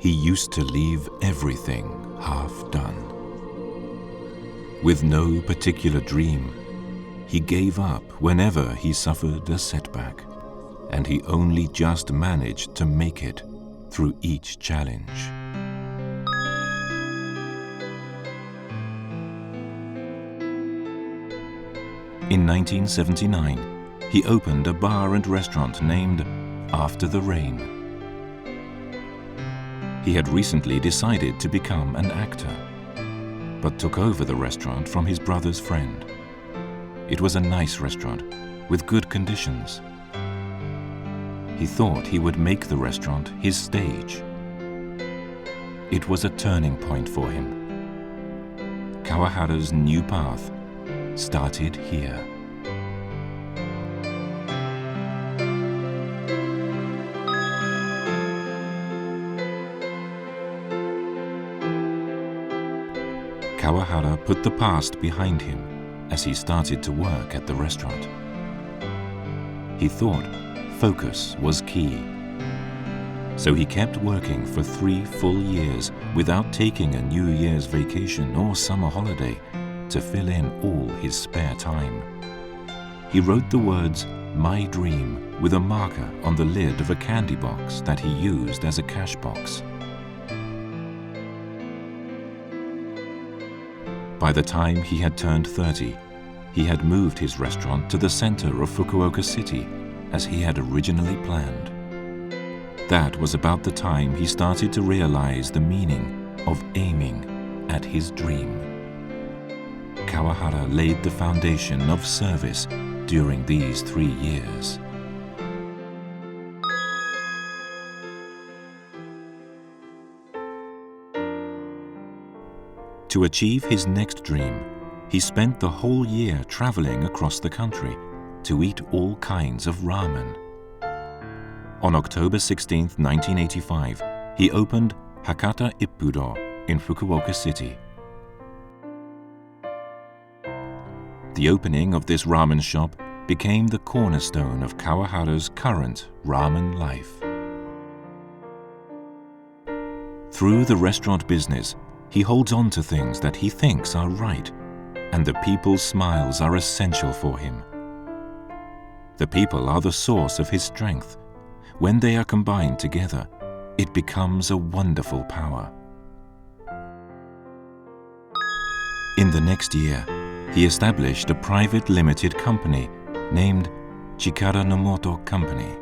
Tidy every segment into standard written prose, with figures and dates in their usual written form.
He used to leave everything half done. With no particular dream, he gave up whenever he suffered a setback, and he only just managed to make it through each challenge. In 1979, he opened a bar and restaurant named After the Rain. He had recently decided to become an actor, but took over the restaurant from his brother's friend. It was a nice restaurant with good conditions. He thought he would make the restaurant his stage. It was a turning point for him. Kawahara's new path started here. Kawahara put the past behind him as he started to work at the restaurant. He thought focus was key. So he kept working for 3 full years without taking a New Year's vacation or summer holiday to fill in all his spare time. He wrote the words "My Dream" with a marker on the lid of a candy box that he used as a cash box. By the time he had turned 30, he had moved his restaurant to the center of Fukuoka City as he had originally planned. That was about the time he started to realize the meaning of aiming at his dream. Kawahara laid the foundation of service during these 3 years. To achieve his next dream, he spent the whole year traveling across the country to eat all kinds of ramen. On October 16, 1985, he opened Hakata Ippudo in Fukuoka City. The opening of this ramen shop became the cornerstone of Kawahara's current ramen life. Through the restaurant business, he holds on to things that he thinks are right, and the people's smiles are essential for him. The people are the source of his strength. When they are combined together, it becomes a wonderful power. In the next year, he established a private limited company named Chikara Nomoto Company.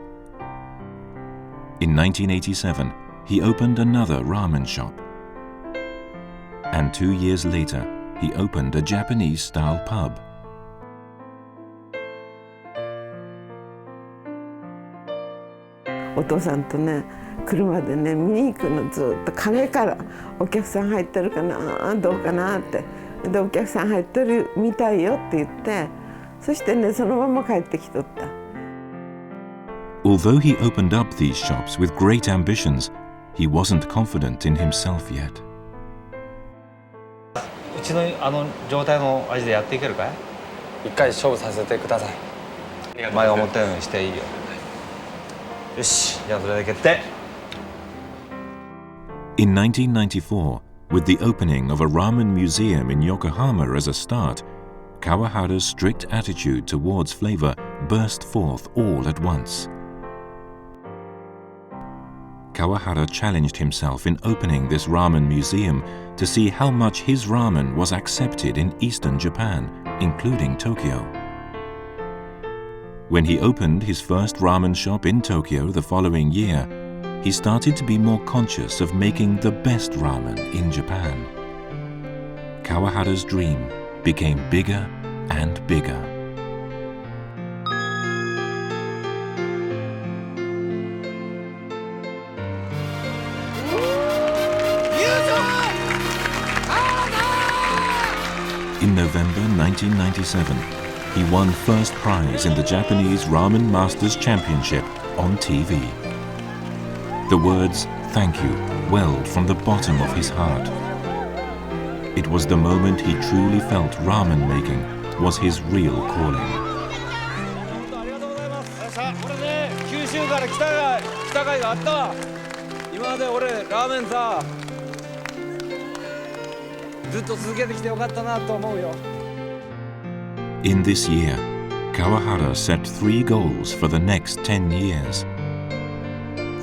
In 1987, he opened another ramen shop. And 2 years later, he opened a Japanese-style pub.お父さんとね、車でね、見に行くのずっと陰からお客さん入ってるかな、どうかなって。で、お客さん入ってるみたいよって言って、そしてね、そのまま帰ってきとった。Although he opened up these shops with great ambitions, he wasn't confident in himself yet. うちの状態の味でやっていけるかい？一回勝負させてください。前思ったようにしていいよ。よし、じゃあそれで決定。In 1994, with the opening of a ramen museum in Yokohama as a start, Kawahara's strict attitude towards flavor burst forth all at once. Kawahara challenged himself in opening this ramen museum to see how much his ramen was accepted in eastern Japan, including Tokyo. When he opened his first ramen shop in Tokyo the following year, he started to be more conscious of making the best ramen in Japan. Kawahara's dream became bigger and bigger. In November 1997, he won first prize in the Japanese Ramen Masters Championship on TV. The words "thank you" welled from the bottom of his heart. It was the moment he truly felt ramen making was his real calling. これね、九州から北海があったわ。今今まで俺ラーメンさずっと続けてきてよかったなと思うよ。 In this year, Kawahara set 3 goals for the next 10 years.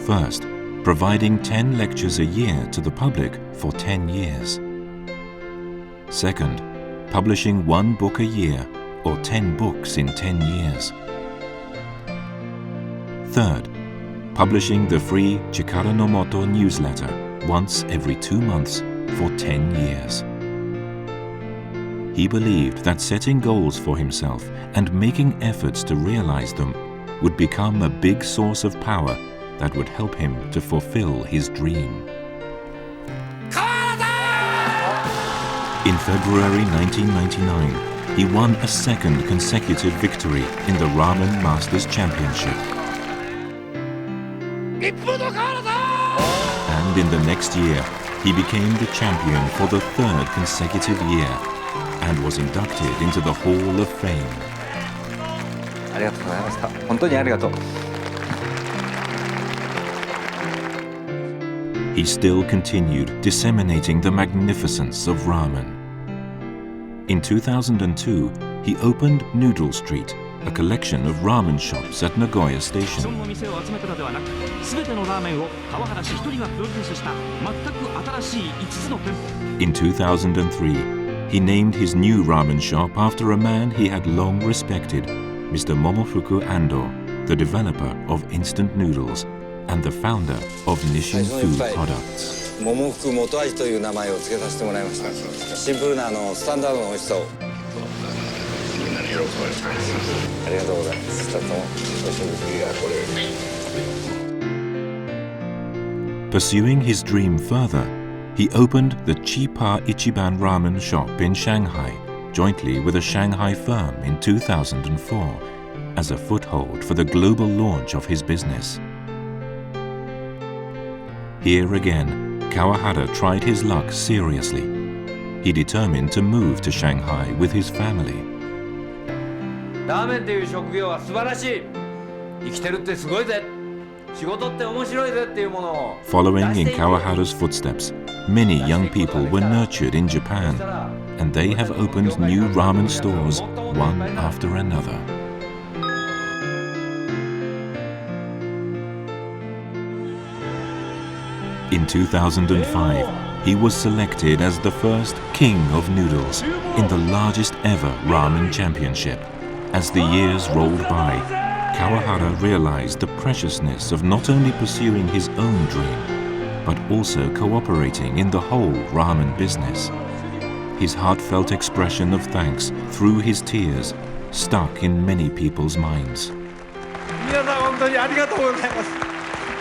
First, providing 10 lectures a year to the public for 10 years. Second, publishing 1 book a year or 10 books in 10 years. Third, publishing the free Chikara no Moto newsletter once every 2 months for 10 years. He believed that setting goals for himself and making efforts to realize them would become a big source of power that would help him to fulfill his dream. In February 1999, he won a second consecutive victory in the Ramen Masters Championship. Ippudo! And in the next year, he became the champion for the 3rd consecutive year and was inducted into the Hall of Fame. ありがとうございました。本当にありがとう。 He still continued disseminating the magnificence of ramen. In 2002, he opened Noodle Street, a collection of ramen shops at Nagoya Station. 既存の店を集めたのではなく、全てのラーメンを川原氏一人がプロデュースした全く新しい5つの店舗。 In 2003, he named his new ramen shop after a man he had long respected, Mr. Momofuku Ando, the developer of instant noodles and the founder of Nishin Food Products. 桃福元味という名前を付けさせてもらいました。シンプルなスタンダードの美味しさを。みんなに喜ばれたいです。ありがとうございます。とても美味しいです。いやこれ。 Pursuing his dream further, he opened the Chipa Ichiban Ramen shop in Shanghai, jointly with a Shanghai firm in 2004, as a foothold for the global launch of his business. Here again, Kawahara tried his luck seriously. He determined to move to Shanghai with his family. ラーメンっていう職業は素晴らしい。生きてるってすごいぜ。仕事って面白いぜっていうものを。 Following in Kawahara's footsteps, many young people were nurtured in Japan, and they have opened new ramen stores one after another. In 2005, he was selected as the first King of Noodles in the largest ever ramen championship. As the years rolled by, Kawahara realized the preciousness of not only pursuing his own dream, but also cooperating in the whole ramen business. His heartfelt expression of thanks through his tears stuck in many people's minds. 皆さん本当にありがとうございます。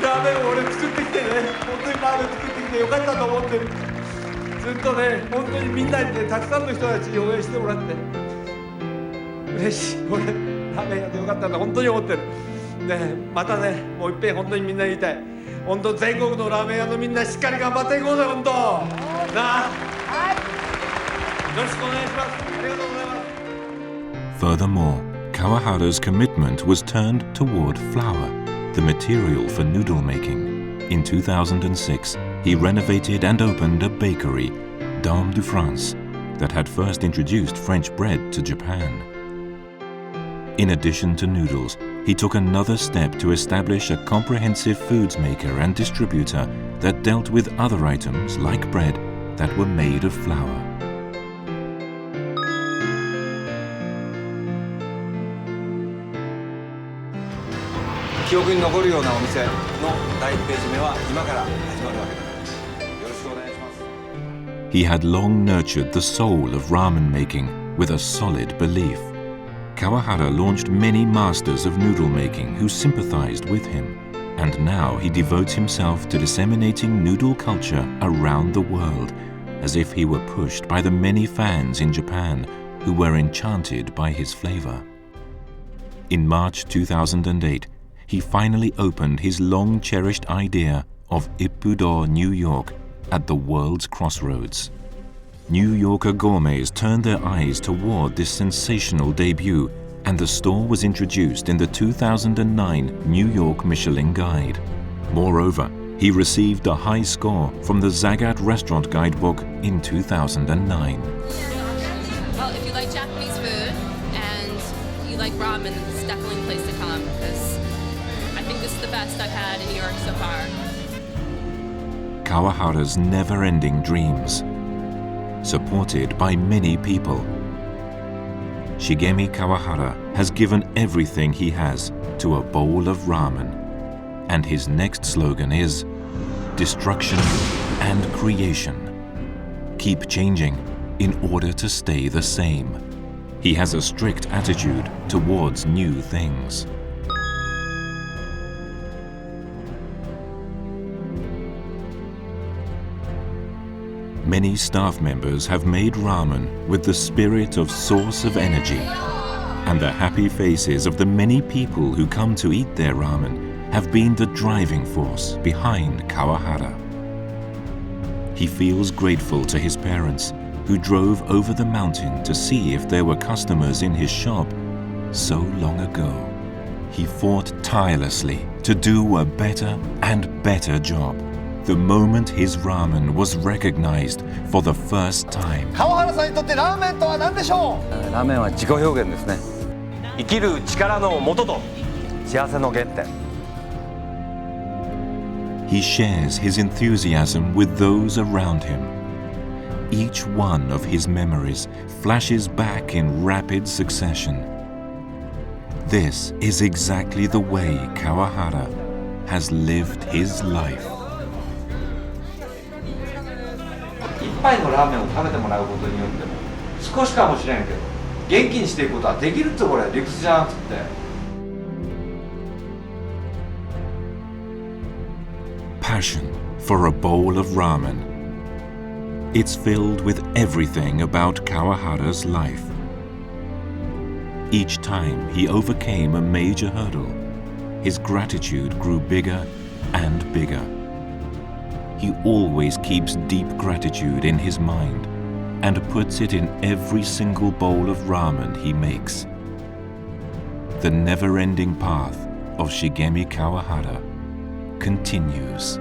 ラーメンを俺作ってきてね、本当にラーメン作ってきてよかったと思ってる。ずっとね、本当にみんなにね、たくさんの人たちに応援してもらって、嬉しい。俺、ラーメンやってよかったんだ、本当に思ってる。ね、またね、もういっぺん本当にみんなに言いたい。本当全国のラーメン屋のみんなしっかり頑張っていこうぜ、本当。なあ。よろしくお願いします。ありがとうございます。 Furthermore, Kawahara's commitment was turned toward flour, the material for noodle making. In 2006, he renovated and opened a bakery, Dame de France, that had first introduced French bread to Japan. In addition to noodles, he took another step to establish a comprehensive foods maker and distributor that dealt with other items like bread that were made of flour. 記憶に残るようなお店の第1ページ目は今から始まるわけだ。よろしくお願いします。 He had long nurtured the soul of ramen making with a solid belief. Kawahara launched many masters of noodle making who sympathized with him, and now he devotes himself to disseminating noodle culture around the world, as if he were pushed by the many fans in Japan who were enchanted by his flavor. In March 2008, he finally opened his long-cherished idea of Ippudo, New York, at the world's crossroads. New Yorker gourmets turned their eyes toward this sensational debut, and the store was introduced in the 2009 New York Michelin Guide. Moreover, He received a high score from the Zagat Restaurant Guidebook in 2009. Well, if you like Japanese food and you like ramen, it's definitely a place to come because I think this is the best I've had in New York so far. Kawahara's never-ending dreams, supported by many people. Shigemi Kawahara has given everything he has to a bowl of ramen, and his next slogan is destruction and creation. Keep changing in order to stay the same. He has a strict attitude towards new things. Many staff members have made ramen with the spirit of source of energy, and the happy faces of the many people who come to eat their ramen have been the driving force behind Kawahara. He feels grateful to his parents, who drove over the mountain to see if there were customers in his shop so long ago. He fought tirelessly to do a better and better job the moment his ramen was recognized for the first time. 川原さんにとってラーメンとは何でしょう？ラーメンは自己表現ですね。生きる力の元と幸せの原点。He shares his enthusiasm with those around him. Each one of his memories flashes back in rapid succession. This is exactly the way Kawahara has lived his life. 一杯のラーメンを食べてもらうことによっても少しかもしれんけど元気にしていくことはできるってこれ理屈じゃなくて。Passion for a bowl of ramen. It's filled with everything about Kawahara's life. Each time he overcame a major hurdle, his gratitude grew bigger and bigger. He always keeps deep gratitude in his mind and puts it in every single bowl of ramen he makes. The never-ending path of Shigemi Kawahara continues.